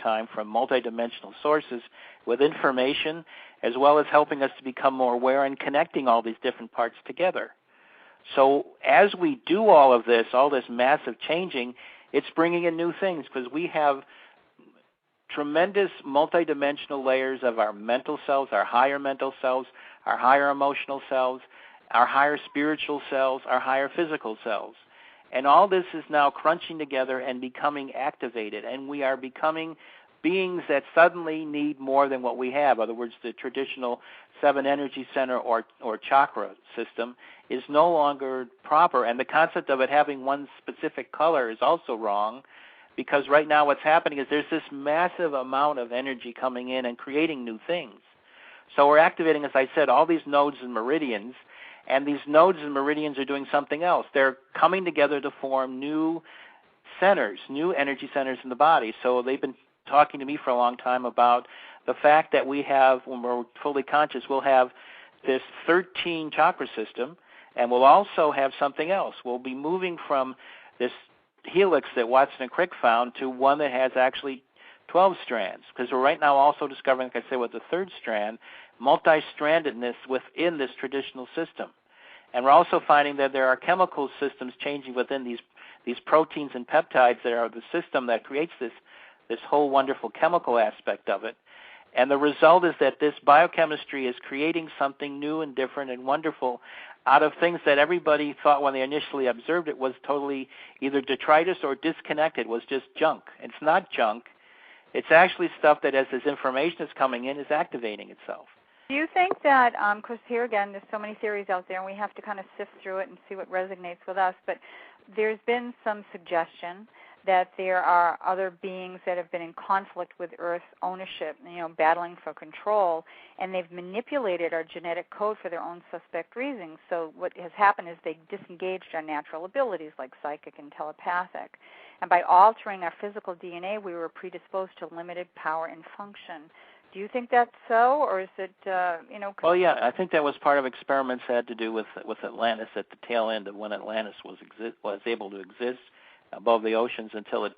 time from multidimensional sources with information, as well as helping us to become more aware and connecting all these different parts together. So as we do all of this, all this massive changing, it's bringing in new things, because we have tremendous multidimensional layers of our mental selves, our higher mental selves, our higher emotional selves, our higher spiritual selves, our higher physical selves. And all this is now crunching together and becoming activated, and we are becoming beings that suddenly need more than what we have. In other words, the traditional 7 energy center or chakra system is no longer proper, and the concept of it having one specific color is also wrong, because right now what's happening is there's this massive amount of energy coming in and creating new things. So we're activating, as I said, all these nodes and meridians, and these nodes and meridians are doing something else. They're coming together to form new centers, new energy centers in the body. So they've been talking to me for a long time about the fact that we have, when we're fully conscious, we'll have this 13 chakra system, and we'll also have something else. We'll be moving from this helix that Watson and Crick found to one that has actually 12 strands, because we're right now also discovering, like I said, with the third strand, multi-strandedness within this traditional system. And we're also finding that there are chemical systems changing within these proteins and peptides that are the system that creates this whole wonderful chemical aspect of it. And the result is that this biochemistry is creating something new and different and wonderful out of things that everybody thought when they initially observed it was totally either detritus or disconnected, was just junk. It's not junk. It's actually stuff that, as this information is coming in, is activating itself. Do you think that, because here again, there's so many theories out there, and we have to kind of sift through it and see what resonates with us, but there's been some suggestion that there are other beings that have been in conflict with Earth ownership, battling for control, and they've manipulated our genetic code for their own suspect reasons. So what has happened is they disengaged our natural abilities like psychic and telepathic. And by altering our physical DNA, we were predisposed to limited power and function. Do you think that's so, or is it, Well, yeah, I think that was part of experiments that had to do with Atlantis at the tail end of when Atlantis was able to exist above the oceans until it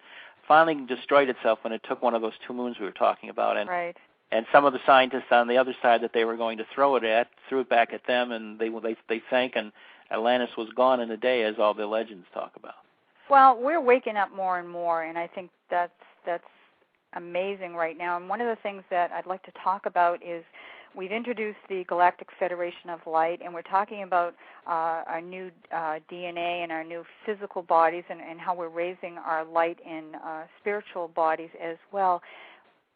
finally destroyed itself when it took one of those 2 moons we were talking about. And, right. And some of the scientists on the other side that they were going to throw it at threw it back at them, and they sank, and Atlantis was gone in a day, as all the legends talk about. Well, we're waking up more and more, and I think that's amazing right now. And one of the things that I'd like to talk about is we've introduced the Galactic Federation of Light, and we're talking about our new DNA and our new physical bodies and how we're raising our light in spiritual bodies as well.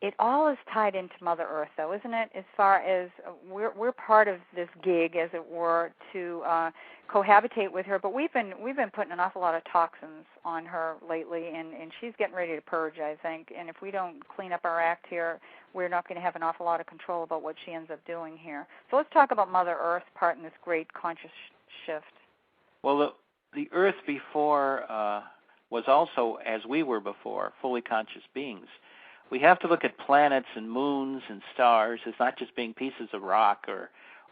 It all is tied into Mother Earth, though, isn't it? As far as we're part of this gig, as it were, to cohabitate with her. But we've been putting an awful lot of toxins on her lately, and she's getting ready to purge, I think. And if we don't clean up our act here, we're not going to have an awful lot of control about what she ends up doing here. So let's talk about Mother Earth part in this great conscious shift. Well, the Earth before was also, as we were before, fully conscious beings. We have to look at planets and moons and stars as not just being pieces of rock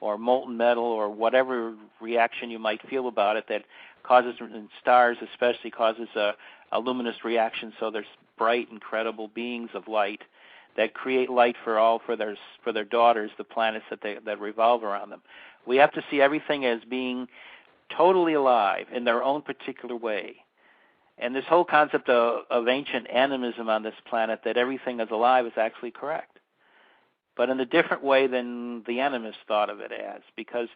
or molten metal or whatever reaction you might feel about it that causes, and stars especially, causes a luminous reaction. So there's bright, incredible beings of light that create light for their daughters, the planets that revolve around them. We have to see everything as being totally alive in their own particular way. And this whole concept of ancient animism on this planet, that everything is alive, is actually correct, but in a different way than the animists thought of it as, because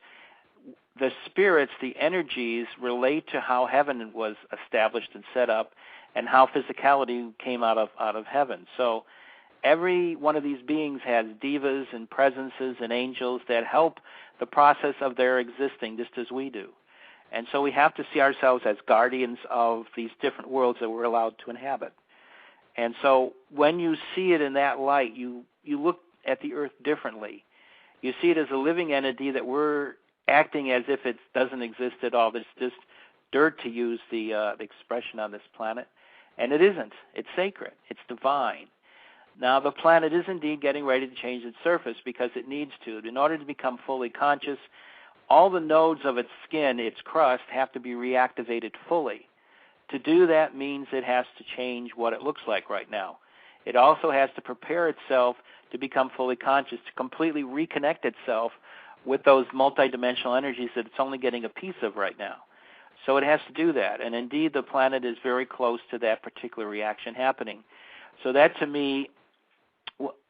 the spirits, the energies, relate to how heaven was established and set up and how physicality came out of heaven. So every one of these beings has divas and presences and angels that help the process of their existing just as we do. And so we have to see ourselves as guardians of these different worlds that we're allowed to inhabit. And so when you see it in that light, you look at the Earth differently. You see it as a living entity that we're acting as if it doesn't exist at all. It's just dirt, to use the expression on this planet. And it isn't. It's sacred. It's divine. Now, the planet is indeed getting ready to change its surface because it needs to. In order to become fully conscious, all the nodes of its skin, its crust, have to be reactivated fully. To do that means it has to change what it looks like right now. it also has to prepare itself to become fully conscious, to completely reconnect itself with those multidimensional energies that it's only getting a piece of right now. So it has to do that. And indeed, the planet is very close to that particular reaction happening. So that, to me,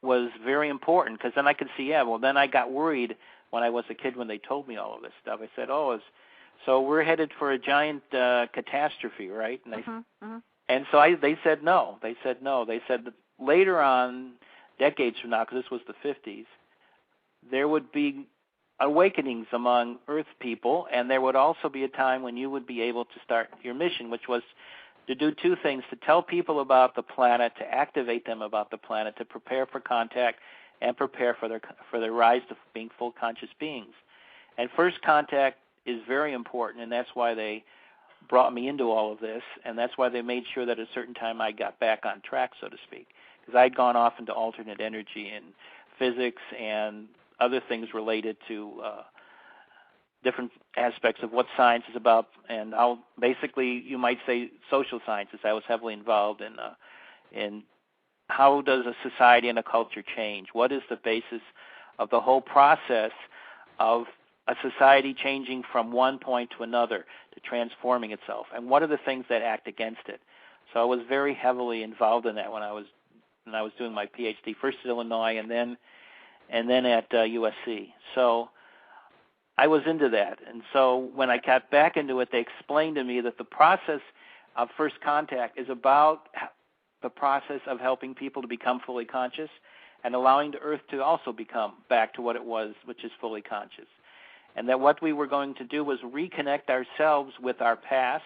was very important, because then I could see, then I got worried when I was a kid when they told me all of this stuff. I said, so we're headed for a giant catastrophe, right? And, and so they said no. They said no. They said that later on, decades from now, because this was the 50s, there would be awakenings among Earth people, and there would also be a time when you would be able to start your mission, which was to do two things: to tell people about the planet, to activate them about the planet, to prepare for contact, and prepare for their rise to being full conscious beings. And first contact is very important, and that's why they brought me into all of this, and that's why they made sure that at a certain time I got back on track, so to speak, because I'd gone off into alternate energy and physics and other things related to different aspects of what science is about, and basically, you might say, social sciences. I was heavily involved in how does a society and a culture change? What is the basis of the whole process of a society changing from one point to another, to transforming itself, and what are the things that act against it? So I was very heavily involved in that when I was doing my PhD, first at Illinois and then at USC. So I was into that. And so when I got back into it, they explained to me that the process of first contact is about the process of helping people to become fully conscious and allowing the Earth to also become back to what it was, which is fully conscious. And that what we were going to do was reconnect ourselves with our past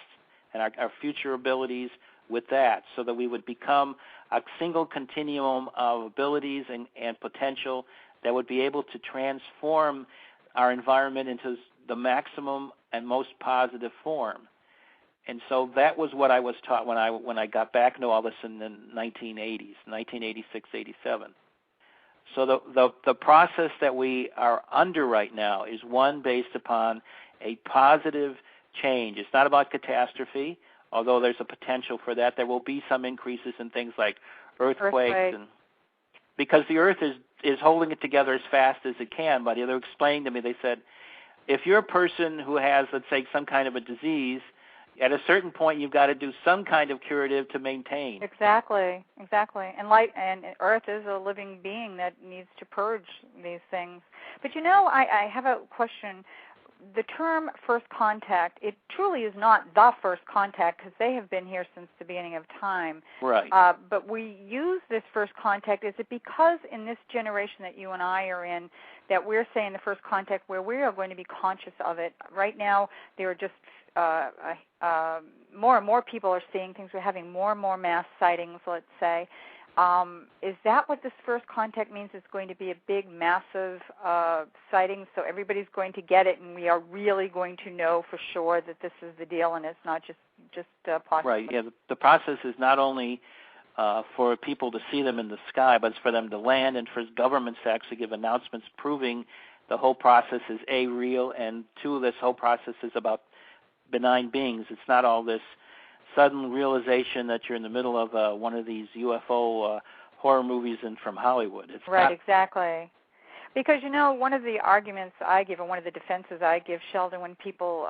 and our future abilities with that, so that we would become a single continuum of abilities and potential that would be able to transform our environment into the maximum and most positive form. And so that was what I was taught when I got back into all this in the 1980s, 1986, 87. So the process that we are under right now is one based upon a positive change. It's not about catastrophe, although there's a potential for that. There will be some increases in things like earthquakes, and because the Earth is holding it together as fast as it can. But they explained to me, they said, if you're a person who has, let's say, some kind of a disease, at a certain point you've got to do some kind of curative to maintain. Exactly. And light and Earth is a living being that needs to purge these things. But I have a question. The term first contact, it truly is not the first contact, because they have been here since the beginning of time. Right. But we use this first contact. Is it because in this generation that you and I are in, that we're saying the first contact where we are going to be conscious of it? Right now, there are just more and more people are seeing things. We're having more and more mass sightings, let's say. Is that what this first contact means? It's going to be a big, massive sighting, so everybody's going to get it, and we are really going to know for sure that this is the deal, and it's not just possible. Right. Yeah. The process is not only for people to see them in the sky, but it's for them to land and for governments to actually give announcements proving the whole process is A, real, and two, this whole process is about benign beings. It's not all this sudden realization that you're in the middle of one of these UFO horror movies from Hollywood. It's right, not... exactly. Because, one of the arguments I give, or one of the defenses I give, Sheldan, when people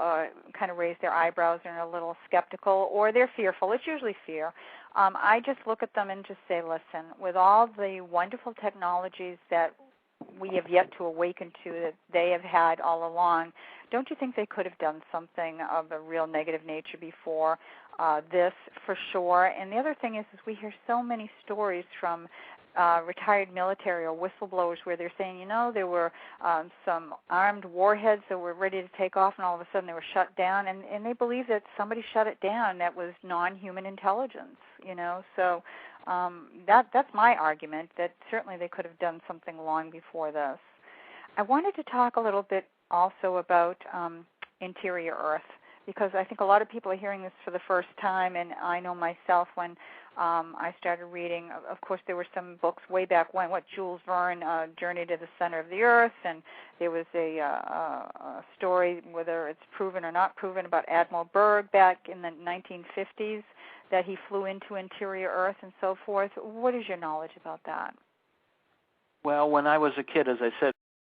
kind of raise their eyebrows and are a little skeptical or they're fearful, it's usually fear, I just look at them and just say, listen, with all the wonderful technologies that we have yet to awaken to, that they have had all along, don't you think they could have done something of a real negative nature before this, for sure? And the other thing is we hear so many stories from retired military or whistleblowers where they're saying, there were some armed warheads that were ready to take off, and all of a sudden they were shut down, and they believe that somebody shut it down that was non-human intelligence, So that's my argument, that certainly they could have done something long before this. I wanted to talk a little bit also about interior Earth, because I think a lot of people are hearing this for the first time, and I know myself when I started reading, of course, there were some books way back when, Jules Verne, Journey to the Center of the Earth, and there was a story, whether it's proven or not proven, about Admiral Byrd back in the 1950s, that he flew into interior Earth and so forth. What is your knowledge about that? Well, when I was a kid, as I said,